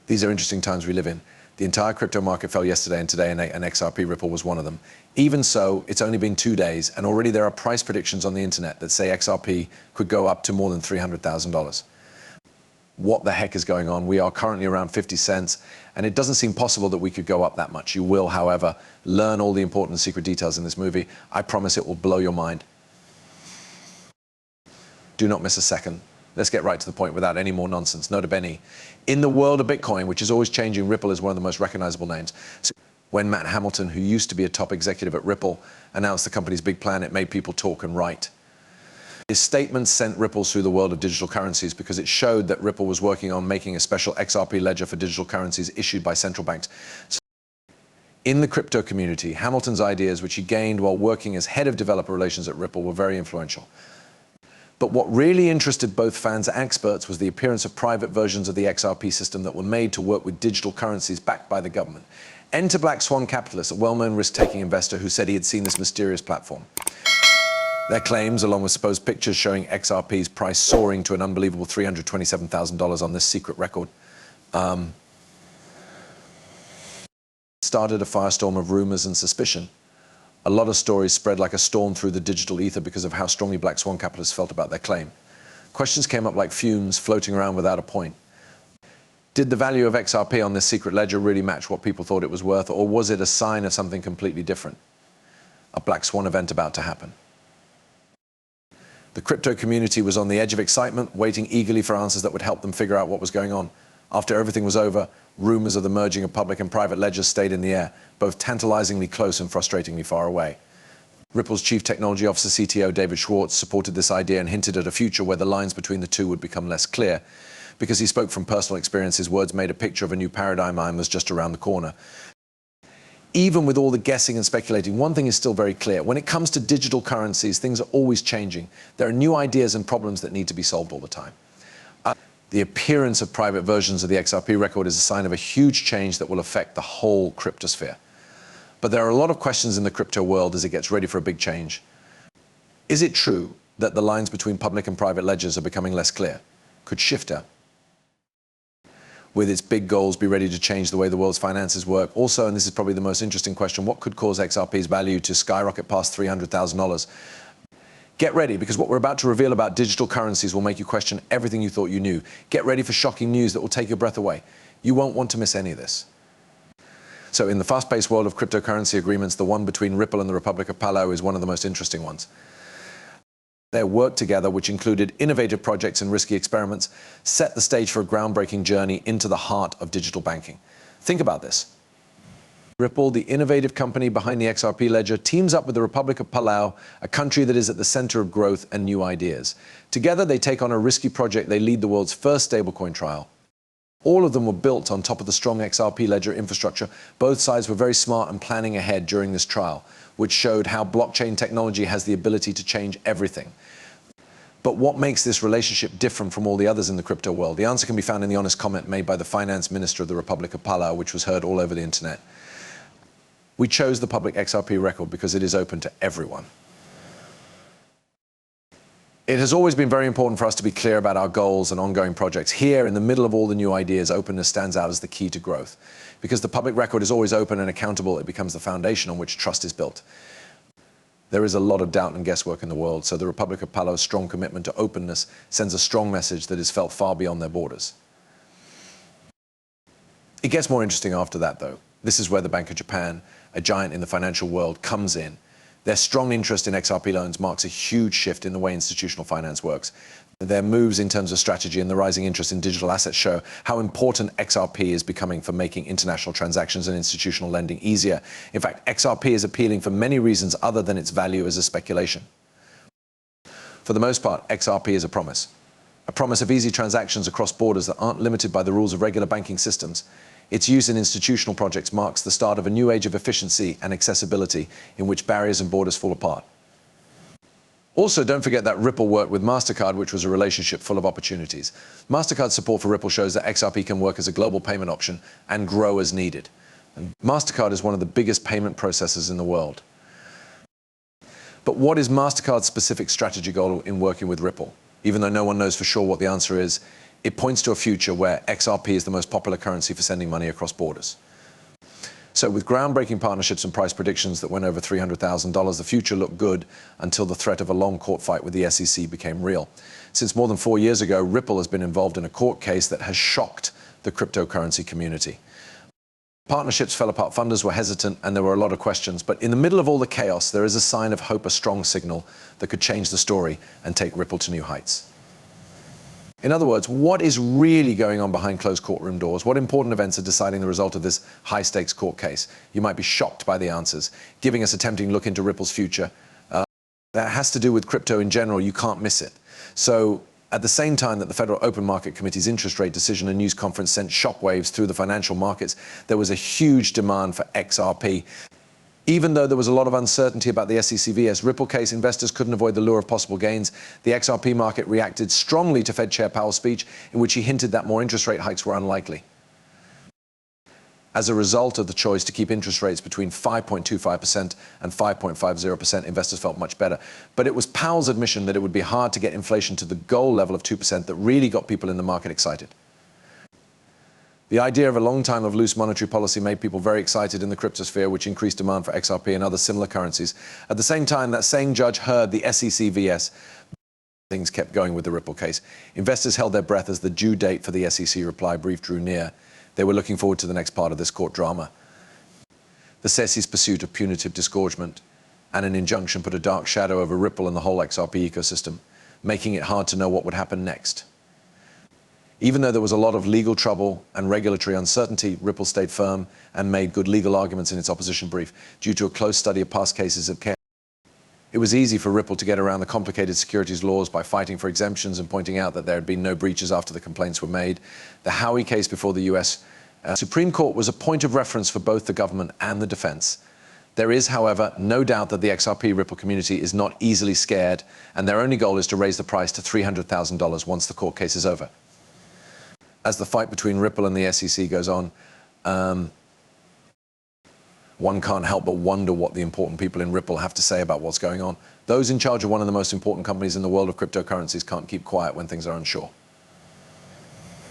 These are interesting times we live in. The entire crypto market fell yesterday and today, and XRP Ripple was one of them. Even so, it's only been 2 days, and already there are price predictions on the internet that say XRP could go up to more than $300,000. What the heck is going on? We are currently around 50 cents, and it doesn't seem possible that we could go up that much. You will, however, learn all the important secret details in this movie. I promise it will blow your mind. Do not miss a second. Let's get right to the point without any more nonsense. Nota bene. In the world of Bitcoin, which is always changing, Ripple is one of the most recognizable names. So when Matt Hamilton, who used to be a top executive at Ripple, announced the company's big plan, it made people talk and write. His statement sent ripples through the world of digital currencies because it showed that Ripple was working on making a special XRP ledger for digital currencies issued by central banks. So in the crypto community, Hamilton's ideas, which he gained while working as head of developer relations at Ripple, were very influential. But what really interested both fans and experts was the appearance of private versions of the XRP system that were made to work with digital currencies backed by the government. Enter Black Swan Capitalist, a well-known risk-taking investor who said he had seen this mysterious platform. Their claims, along with supposed pictures showing XRP's price soaring to an unbelievable $327,000 on this secret record, started a firestorm of rumors and suspicion. A lot of stories spread like a storm through the digital ether because of how strongly Black Swan capitalists felt about their claim. Questions came up like fumes floating around without a point. Did the value of XRP on this secret ledger really match what people thought it was worth, or was it a sign of something completely different? A Black Swan event about to happen. The crypto community was on the edge of excitement, waiting eagerly for answers that would help them figure out what was going on. After everything was over, rumors of the merging of public and private ledgers stayed in the air, both tantalizingly close and frustratingly far away. Ripple's chief technology officer, CTO David Schwartz, supported this idea and hinted at a future where the lines between the two would become less clear. Because he spoke from personal experience, his words made a picture of a new paradigm and was just around the corner. Even with all the guessing and speculating, one thing is still very clear. When it comes to digital currencies, things are always changing. There are new ideas and problems that need to be solved all the time. The appearance of private versions of the XRP record is a sign of a huge change that will affect the whole cryptosphere. But there are a lot of questions in the crypto world as it gets ready for a big change. Is it true that the lines between public and private ledgers are becoming less clear? Could Shifter, with its big goals, be ready to change the way the world's finances work? Also, and this is probably the most interesting question, what could cause XRP's value to skyrocket past $300,000? Get ready, because what we're about to reveal about digital currencies will make you question everything you thought you knew. Get ready for shocking news that will take your breath away. You won't want to miss any of this. So in the fast-paced world of cryptocurrency agreements, the one between Ripple and the Republic of Palau is one of the most interesting ones. Their work together, which included innovative projects and risky experiments, set the stage for a groundbreaking journey into the heart of digital banking. Think about this. Ripple, the innovative company behind the XRP ledger, teams up with the Republic of Palau, a country that is at the center of growth and new ideas. Together, they take on a risky project. They lead the world's first stablecoin trial. All of them were built on top of the strong XRP ledger infrastructure. Both sides were very smart and planning ahead during this trial, which showed how blockchain technology has the ability to change everything. But what makes this relationship different from all the others in the crypto world? The answer can be found in the honest comment made by the finance minister of the Republic of Palau, which was heard all over the internet. We chose the public XRP record because it is open to everyone. It has always been very important for us to be clear about our goals and ongoing projects. Here, in the middle of all the new ideas, openness stands out as the key to growth. Because the public record is always open and accountable, it becomes the foundation on which trust is built. There is a lot of doubt and guesswork in the world, so the Republic of Palau's strong commitment to openness sends a strong message that is felt far beyond their borders. It gets more interesting after that, though. This is where the Bank of Japan, a giant in the financial world, comes in. Their strong interest in XRP loans marks a huge shift in the way institutional finance works. Their moves in terms of strategy and the rising interest in digital assets show how important XRP is becoming for making international transactions and institutional lending easier. In fact, XRP is appealing for many reasons other than its value as a speculation. For the most part, XRP is a promise of easy transactions across borders that aren't limited by the rules of regular banking systems. Its use in institutional projects marks the start of a new age of efficiency and accessibility in which barriers and borders fall apart. Also, don't forget that Ripple worked with MasterCard, which was a relationship full of opportunities. MasterCard's support for Ripple shows that XRP can work as a global payment option and grow as needed. And MasterCard is one of the biggest payment processors in the world. But what is MasterCard's specific strategy goal in working with Ripple? Even though no one knows for sure what the answer is, it points to a future where XRP is the most popular currency for sending money across borders. So with groundbreaking partnerships and price predictions that went over $300,000, the future looked good until the threat of a long court fight with the SEC became real. Since more than 4 years ago, Ripple has been involved in a court case that has shocked the cryptocurrency community. Partnerships fell apart, funders were hesitant, and there were a lot of questions. But in the middle of all the chaos, there is a sign of hope, a strong signal that could change the story and take Ripple to new heights. In other words, what is really going on behind closed courtroom doors? What important events are deciding the result of this high-stakes court case? You might be shocked by the answers, giving us a tempting look into Ripple's future. That has to do with crypto in general. You can't miss it. So at the same time that the Federal Open Market Committee's interest rate decision and news conference sent shockwaves through the financial markets, there was a huge demand for XRP. Even though there was a lot of uncertainty about the SEC Ripple case, investors couldn't avoid the lure of possible gains. The XRP market reacted strongly to Fed Chair Powell's speech, in which he hinted that more interest rate hikes were unlikely. As a result of the choice to keep interest rates between 5.25% and 5.50%, investors felt much better. But it was Powell's admission that it would be hard to get inflation to the goal level of 2% that really got people in the market excited. The idea of a long time of loose monetary policy made people very excited in the cryptosphere, which increased demand for XRP and other similar currencies. At the same time, that same judge heard the SEC vs. Things kept going with the Ripple case. Investors held their breath as the due date for the SEC reply brief drew near. They were looking forward to the next part of this court drama. The SEC's pursuit of punitive disgorgement and an injunction put a dark shadow over Ripple and the whole XRP ecosystem, making it hard to know what would happen next. Even though there was a lot of legal trouble and regulatory uncertainty, Ripple stayed firm and made good legal arguments in its opposition brief due to a close study of past cases of chaos. It was easy for Ripple to get around the complicated securities laws by fighting for exemptions and pointing out that there had been no breaches after the complaints were made. The Howey case before the US Supreme Court was a point of reference for both the government and the defense. There is, however, no doubt that the XRP Ripple community is not easily scared, and their only goal is to raise the price to $300,000 once the court case is over. As the fight between Ripple and the SEC goes on, one can't help but wonder what the important people in Ripple have to say about what's going on. Those in charge of one of the most important companies in the world of cryptocurrencies can't keep quiet when things are unsure.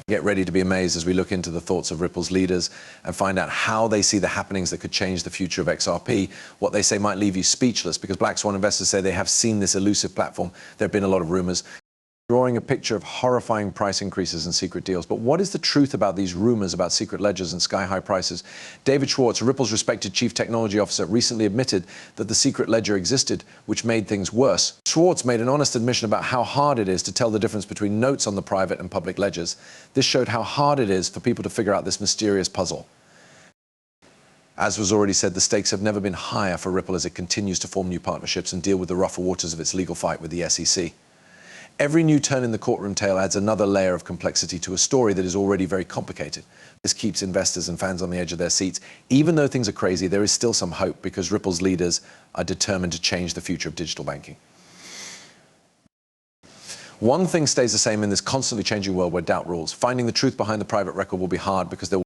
Get ready to be amazed as we look into the thoughts of Ripple's leaders and find out how they see the happenings that could change the future of XRP. What they say might leave you speechless, because Black Swan investors say they have seen this elusive platform. There have been a lot of rumors, drawing a picture of horrifying price increases and secret deals. But what is the truth about these rumors about secret ledgers and sky-high prices? David Schwartz, Ripple's respected chief technology officer, recently admitted that the secret ledger existed, which made things worse. Schwartz made an honest admission about how hard it is to tell the difference between notes on the private and public ledgers. This showed how hard it is for people to figure out this mysterious puzzle. As was already said, the stakes have never been higher for Ripple as it continues to form new partnerships and deal with the rougher waters of its legal fight with the SEC. Every new turn in the courtroom tale adds another layer of complexity to a story that is already very complicated. This keeps investors and fans on the edge of their seats. Even though things are crazy, there is still some hope because Ripple's leaders are determined to change the future of digital banking. One thing stays the same in this constantly changing world where doubt rules. Finding the truth behind the private record will be hard because there will